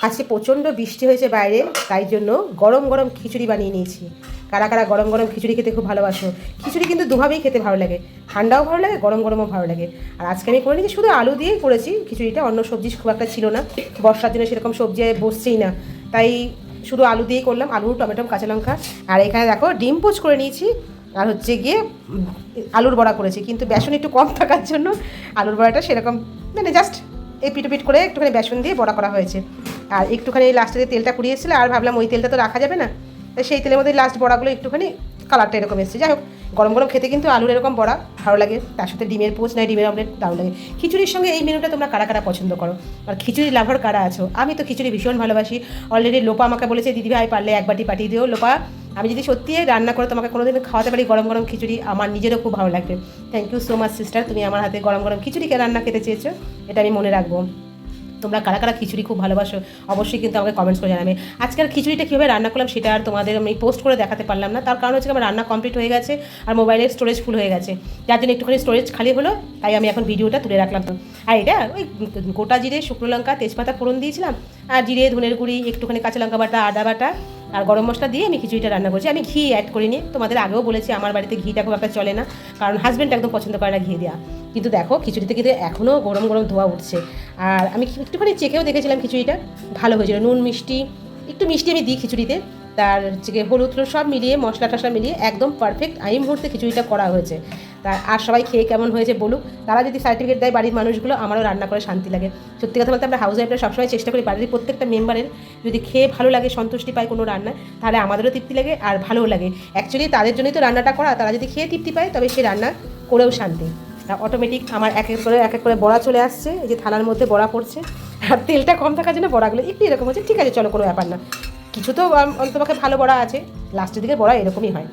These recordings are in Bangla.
আজকে প্রচণ্ড বৃষ্টি হয়েছে বাইরে, তাই জন্য গরম গরম খিচুড়ি বানিয়ে নিয়েছি। কারা কারা গরম গরম খিচুড়ি খেতে খুব ভালোবাসো? খিচুড়ি কিন্তু দুভাবেই খেতে ভালো লাগে, ঠান্ডাও ভালো লাগে, গরম গরমও ভালো লাগে। আর আজকে আমি করে নিয়েছি শুধু আলু দিয়েই করেছি খিচুড়িটা, অন্য সবজি খুব একটা ছিল না, বর্ষার দিনে সেরকম সবজি বসছেই না, তাই শুধু আলু দিয়েই করলাম, আলু টমেটো কাঁচা লঙ্কা। আর এখানে দেখো ডিম পোচ করে নিয়েছি, আর হচ্ছে গিয়ে আলুর বড়া করেছি, কিন্তু বেসন একটু কম থাকার জন্য আলুর বড়াটা সেরকম মানে জাস্ট এই পিট করে একটুখানি বেসন দিয়ে বড়া করা হয়েছে। আর একটুখানি লাস্টে যে তেলটা পুড়িয়েছিল, আর ভাবলাম ওই তেলটা তো রাখা যাবে না, তাই সেই তেলের মধ্যে লাস্ট বড়াগুলো একটুখানি কালারটা এরকম এসেছে। যাই হোক, গরম গরম খেতে কিন্তু আলুর এরকম বড়া ভালো লাগে, তার সাথে ডিমের পোচ নয় ডিমের অমলেট দারুণ লাগে। খিচুড়ির সঙ্গে এই মেনুটা তোমরা কারা কারা পছন্দ করো, আর খিচুড়ি লাভার কারা আছো? আমি তো খিচুড়ি ভীষণ ভালোবাসি। অলরেডি লোপা আমাকে বলেছে, দিদিভাই পারলে এক বাটি পাঠিয়ে দিও। লোপা, আমি যদি সত্যি রান্না করে তোমাকে কোনোদিন খাওয়াতে পারি গরম গরম খিচুড়ি, আমার নিজেরও খুব ভালো লাগবে। Thank you so much sister, তুমি আমার হাতে গরম গরম খিচুড়ি রান্না খেতে চেয়েছো, এটা আমি মনে রাখবো। তোমরা কারা কারা খিচুড়ি খুব ভালোবাসো অবশ্যই কিন্তু আমাকে কমেন্টস করে জানাবে। আজকের খিচুড়িটা কীভাবে রান্না করলাম সেটা আর তোমাদের আমি পোস্ট করে দেখাতে পারলাম না, তার কারণ হচ্ছে আমার রান্না কমপ্লিট হয়ে গেছে আর মোবাইলের স্টোরেজ ফুল হয়ে গেছে, যার জন্য একটুখানি স্টোরেজ খালি হলো, তাই আমি এখন ভিডিওটা তুলে রাখলাম। আর এটা ওই গোটা জিরে, শুকনো লঙ্কা, তেজপাতা ফোড়ন দিয়েছিলাম, আর জিরে, ধনের গুঁড়ি, একটুখানি কাঁচা লঙ্কা বাটা, আদা বাটা আর গরম মশলা দিয়ে আমি খিচুড়িটা রান্না করছি। আমি ঘি অ্যাড করিনি, তোমাদের আগেও বলেছি আমার বাড়িতে ঘিটা খুব একটা চলে না, কারণ হাজব্যান্ড একদম পছন্দ করে না ঘি দেওয়া। কিন্তু দেখো খিচুড়িতে কিন্তু এখনও গরম গরম ধোয়া উঠছে। আর আমি একটুখানি চেখেও দেখেছিলাম খিচুড়িটা ভালো হয়েছিল, নুন মিষ্টি, একটু মিষ্টি আমি দিই খিচুড়িতে, তার হচ্ছে হলুদ সব মিলিয়ে মশলা টশলা মিলিয়ে একদম পারফেক্ট এই মুহূর্তে খিচুড়িটা করা হয়েছে। তা আর সবাই খেয়ে কেমন হয়েছে বলুক, তারা যদি সার্টিফিকেট দেয় বাড়ির মানুষগুলো, আমারও রান্না করে শান্তি লাগে। সত্যি কথা বলতে আমরা হাউস ওয়াইফরা সবসময় চেষ্টা করি বাড়ির প্রত্যেকটা মেম্বারের যদি খেয়ে ভালো লাগে, সন্তুষ্টি পায় কোনো রান্না, তাহলে আমাদেরও তৃপ্তি লাগে আর ভালোও লাগে। অ্যাকচুয়ালি তাদের জন্যই তো রান্নাটা করা, তারা যদি খেয়ে তৃপ্তি পায় তবে সে রান্না করেও শান্তি। তা অটোমেটিক আমার এক এক করে বড়া চলে আসছে, এই যে থালার মধ্যে বড়া পড়ছে, আর তেলটা কম থাকার জন্য বড়াগুলো একটু এরকম হচ্ছে। ঠিক আছে চলো, কোনো ব্যাপার না, কিছু তো অন্তপক্ষে ভালো বড়া আছে, লাস্টের দিকে বড়া এরকমই হয়।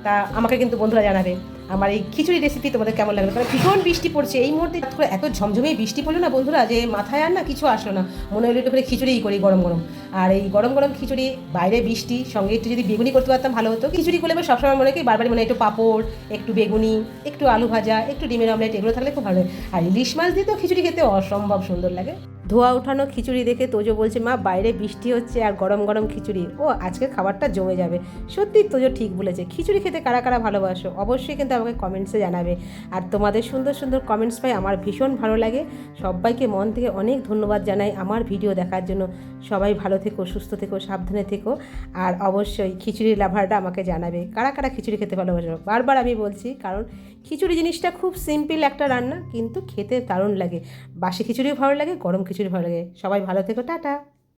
তা আমাকে কিন্তু বন্ধুরা জানাবে আমার এই খিচুড়ি রেসিপি তোমাদের কেমন লাগলো। কারণ ভীষণ বৃষ্টি পড়ছে এই মুহূর্তে, এত ঝমঝমেই বৃষ্টি পড়লো না বন্ধুরা, যে মাথায় আর না কিছু আসলো না, মনে হলো একটু করে খিচুড়িই করি গরম গরম। আর এই গরম গরম খিচুড়ি, বাইরে বৃষ্টি, সঙ্গে একটু যদি বেগুনি করতে পারতাম ভালো হতো। খিচুড়ি করলে সবসময় মনে করি বারবার মনে একটু পাঁপড়, একটু বেগুনি, একটু আলু ভাজা, একটু ডিমের অমলেট, এগুলো থাকলে খুব ভালো হয়। আর ইলিশ মাছ দিয়ে তো খিচুড়ি খেতে অসম্ভব সুন্দর লাগে। ধোয়া ওঠানো খিচুড়ি দেখে তোজো বলছে, মা বাইরে বৃষ্টি হচ্ছে আর গরম গরম খিচুড়ি, ও আজকের খাবারটা জমে যাবে। সত্যি তোজো ঠিক বলেছে, খিচুড়ি খেতে কারা কারা ভালোবাসো অবশ্যই কিন্তু আমাকে কমেন্টসে জানাবে। আর তোমাদের সুন্দর সুন্দর কমেন্টস পাই আমার ভীষণ ভালো লাগে। সবাইকে মন থেকে অনেক ধন্যবাদ জানাই আমার ভিডিও দেখার জন্য। সবাই ভালো থেকো, সুস্থ থেকো, সাবধানে থেকো। আর অবশ্যই খিচুড়ির লাভারটা আমাকে জানাবে কারা কারা খিচুড়ি খেতে ভালোবাসো। বারবার আমি বলছি, কারণ খিচুড়ি জিনিসটা খুব সিম্পল একটা রান্না, কিন্তু খেতে দারুণ লাগে। বাসি খিচুড়িও ভালো লাগে, গরম খিচুড়ি ভালো লাগে। সবাই ভালো থেকো, টাটা।